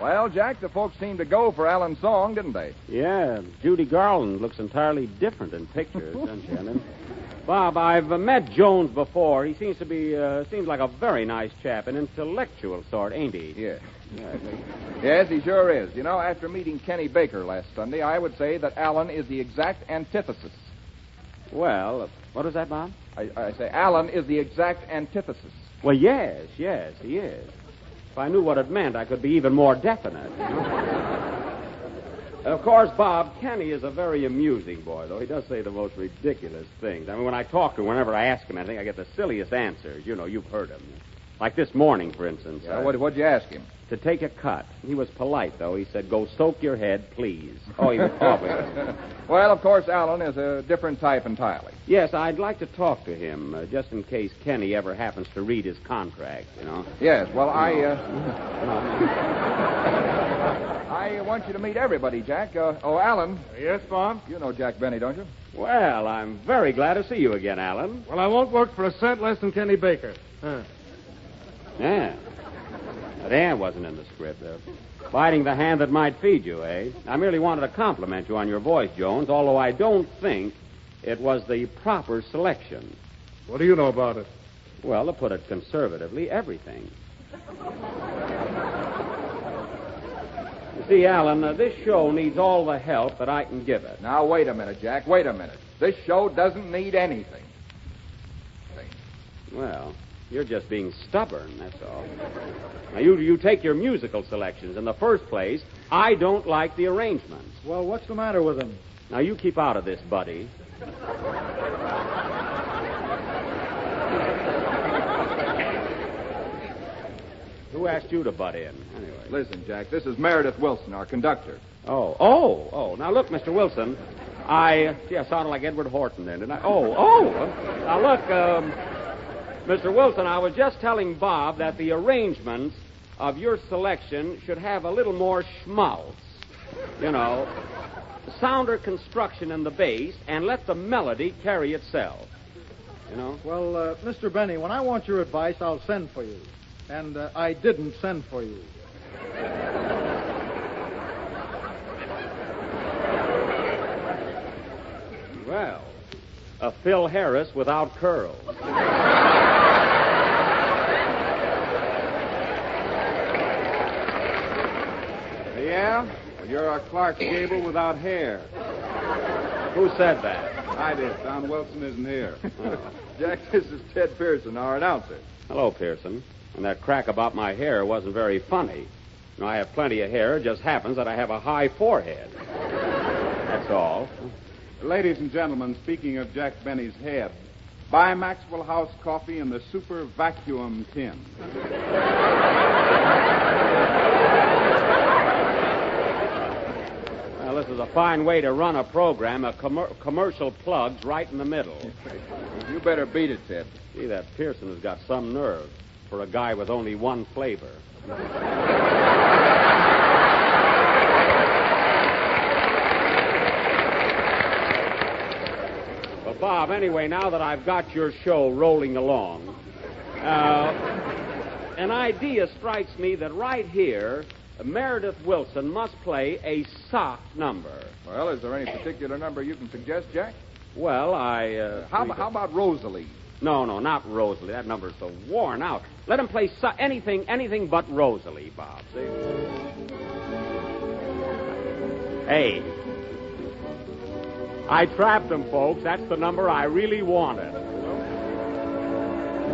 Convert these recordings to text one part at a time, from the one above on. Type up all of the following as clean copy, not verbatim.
Well, Jack, the folks seemed to go for Allan's song, didn't they? Yeah, Judy Garland looks entirely different in pictures, doesn't she? And Bob, I've met Jones before. He seems like a very nice chap, an intellectual sort, ain't he? Yeah. Yes, he sure is. You know, after meeting Kenny Baker last Sunday, I would say that Allan is the exact antithesis. Well, what is that, Bob? I say Allan is the exact antithesis. Well, yes, he is. If I knew what it meant, I could be even more definite. Of course, Bob, Kenny is a very amusing boy, though. He does say the most ridiculous things. I mean, when I talk to him, whenever I ask him anything, I get the silliest answers. You know, you've heard him. Like this morning, for instance. Yeah, what'd you ask him? To take a cut. He was polite, though. He said, "Go soak your head, please." Oh, he was coughing. Well, of course, Allan is a different type entirely. Yes, I'd like to talk to him, just in case Kenny ever happens to read his contract, you know. Yes, well, I want you to meet everybody, Jack. Allan. Yes, Bob? You know Jack Benny, don't you? Well, I'm very glad to see you again, Allan. Well, I won't work for a cent less than Kenny Baker. Huh. Yeah. That wasn't in the script. Biting the hand that might feed you, eh? I merely wanted to compliment you on your voice, Jones, although I don't think it was the proper selection. What do you know about it? Well, to put it conservatively, everything. You see, Allan, this show needs all the help that I can give it. Now, wait a minute, Jack. Wait a minute. This show doesn't need anything. Well, you're just being stubborn, that's all. Now, you take your musical selections. In the first place, I don't like the arrangements. Well, what's the matter with them? Now, you keep out of this, buddy. Who asked you to butt in, anyway? Listen, Jack, this is Meredith Wilson, our conductor. Oh. Now, look, Mr. Wilson, I sounded like Edward Horton then, didn't I? Now, look, Mr. Wilson, I was just telling Bob that the arrangements of your selection should have a little more schmaltz. You know, sounder construction in the bass, and let the melody carry itself. You know? Well, Mr. Benny, when I want your advice, I'll send for you. And I didn't send for you. Well, a Phil Harris without curls. Yeah? Well, you're a Clark Gable without hair. Who said that? I did. Don Wilson isn't here. Jack, this is Ted Pearson, our announcer. Hello, Pearson. And that crack about my hair wasn't very funny. You know, I have plenty of hair. It just happens that I have a high forehead. That's all. Ladies and gentlemen, speaking of Jack Benny's head, buy Maxwell House coffee in the super vacuum tin. Well, this is a fine way to run a program, commercial plugs right in the middle. You better beat it, Ted. Gee, that Pearson has got some nerve for a guy with only one flavor. Well, Bob, anyway, now that I've got your show rolling along, an idea strikes me that right here, Meredith Wilson must play a sock number. Well, is there any particular number you can suggest, Jack? Well, How about Rosalie? No, not Rosalie. That number's so worn out. Let him play anything but Rosalie, Bob. See? Hey. I trapped him, folks. That's the number I really wanted.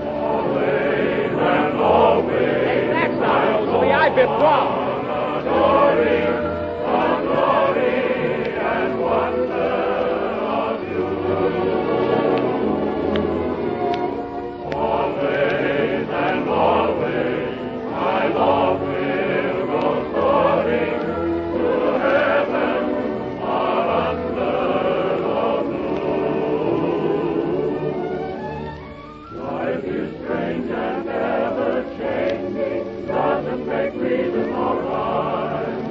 Always and always. Hey, that's not Rosalie. I've been wrong. Adoring and wonder of you. Always and always, my love will go soaring to heaven or under the blue. Life is strange and ever changing, doesn't make reason or rhyme.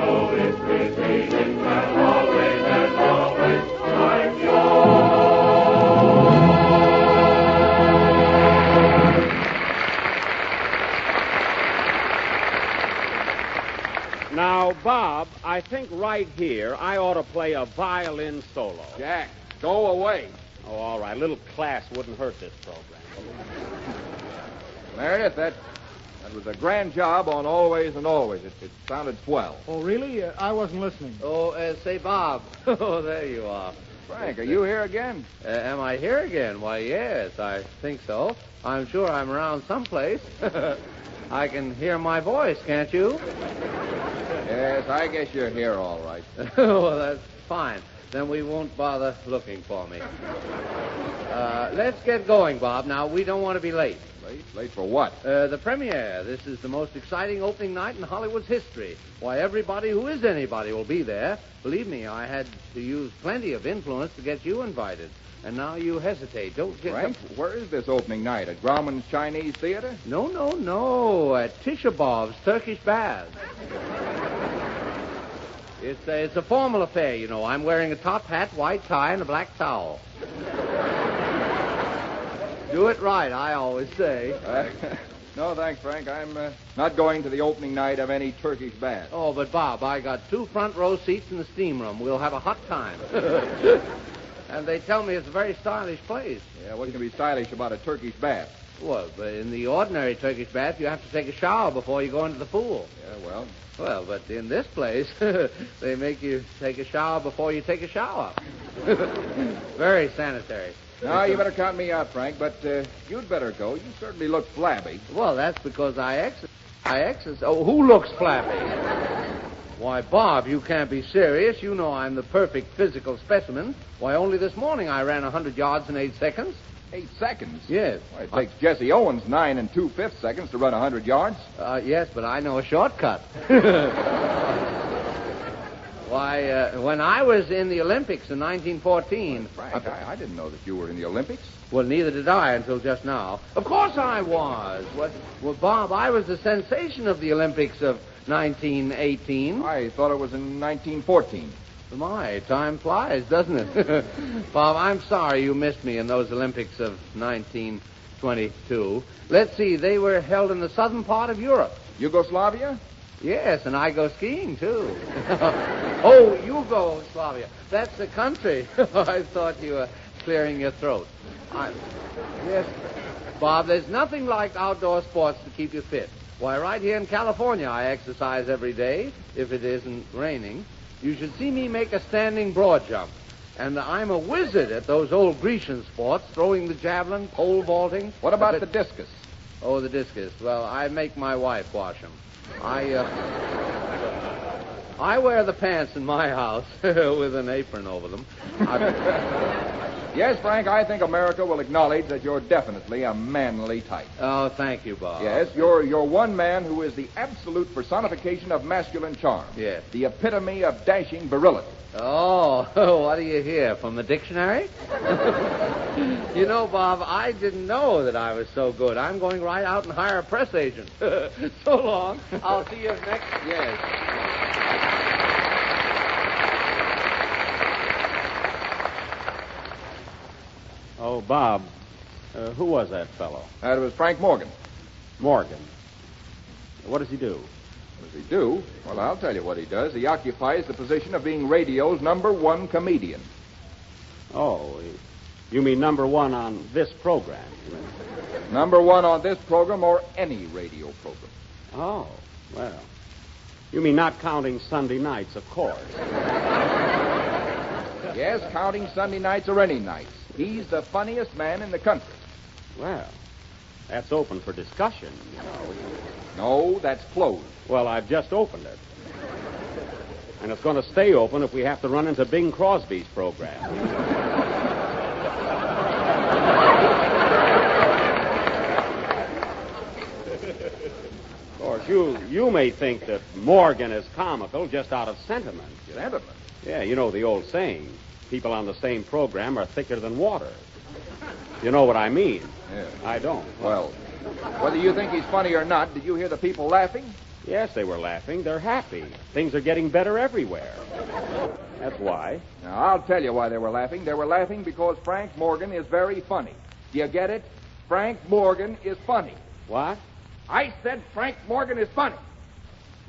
know it's repeating, and always, I'm yours. Now, Bob, I think right here I ought to play a violin solo. Jack, go away. Oh, all right. A little class wouldn't hurt this program. Meredith, that was a grand job on Always and Always. It sounded swell. Oh, really? I wasn't listening. Oh, say, Bob. Oh, there you are. Frank, are you here again? Am I here again? Why, yes, I think so. I'm sure I'm around someplace. I can hear my voice, can't you? Yes, I guess you're here all right. Well, that's fine. Then we won't bother looking for me. Let's get going, Bob. Now, we don't want to be late. Late? Late for what? The premiere. This is the most exciting opening night in Hollywood's history. Why, everybody who is anybody will be there. Believe me, I had to use plenty of influence to get you invited. And now you hesitate. Don't get... Frank, where is this opening night? At Grauman's Chinese Theater? No. At Tisha Bob's Turkish Baths. It's a formal affair, you know. I'm wearing a top hat, white tie, and a black towel. Do it right, I always say. No, thanks, Frank. I'm not going to the opening night of any Turkish bath. Oh, but, Bob, I got 2 front row seats in the steam room. We'll have a hot time. And they tell me it's a very stylish place. Yeah, what can be stylish about a Turkish bath? Well, in the ordinary Turkish bath, you have to take a shower before you go into the pool. Yeah, well... Well, but in this place, they make you take a shower before you take a shower. Very sanitary. No, you better count me out, Frank, but you'd better go. You certainly look flabby. Well, that's because I exercise. Oh, who looks flabby? Why, Bob, you can't be serious. You know I'm the perfect physical specimen. Why, only this morning I ran 100 yards in 8 seconds. 8 seconds? Yes. Well, it takes Jesse Owens 9 2/5 seconds to run 100 yards. Yes, but I know a shortcut. Why, when I was in the Olympics in 1914... Frank, I didn't know that you were in the Olympics. Well, neither did I until just now. Of course I was. Well, Bob, I was the sensation of the Olympics of 1918. I thought it was in 1914. My, time flies, doesn't it? Bob, I'm sorry you missed me in those Olympics of 1922. Let's see, they were held in the southern part of Europe. Yugoslavia? Yes, and I go skiing, too. Oh, Yugoslavia. That's the country. I thought you were clearing your throat. Yes, Bob, there's nothing like outdoor sports to keep you fit. Why, right here in California, I exercise every day, if it isn't raining. You should see me make a standing broad jump. And I'm a wizard at those old Grecian sports, throwing the javelin, pole vaulting. What about the discus? Oh, the discus. Well, I make my wife wash them. I wear the pants in my house with an apron over them. Yes, Frank, I think America will acknowledge that you're definitely a manly type. Oh, thank you, Bob. Yes, you're one man who is the absolute personification of masculine charm. Yes. The epitome of dashing virility. Oh, what do you hear? From the dictionary? You know, Bob, I didn't know that I was so good. I'm going right out and hire a press agent. So long. I'll see you next... Yes. Oh, Bob, who was that fellow? That was Frank Morgan. Morgan. What does he do? What does he do? Well, I'll tell you what he does. He occupies the position of being radio's #1 comedian. Oh, you mean #1 on this program? #1 on this program or any radio program. Oh, well. You mean not counting Sunday nights, of course. Yes, counting Sunday nights or any nights. He's the funniest man in the country. Well, that's open for discussion, you know. No, that's closed. Well, I've just opened it. And it's going to stay open if we have to run into Bing Crosby's program. Of course, you may think that Morgan is comical just out of sentiment. Sentiment? Yeah, you know the old saying, people on the same program are thicker than water. You know what I mean? Yeah. I don't. Well, whether you think he's funny or not, did you hear the people laughing? Yes, they were laughing. They're happy. Things are getting better everywhere. That's why. Now, I'll tell you why they were laughing. They were laughing because Frank Morgan is very funny. Do you get it? Frank Morgan is funny. What? I said Frank Morgan is funny.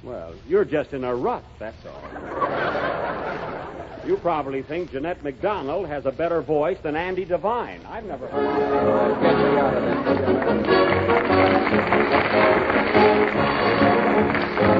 Well, you're just in a rut, that's all. You probably think Jeanette MacDonald has a better voice than Andy Devine. I've never heard Get me out of this.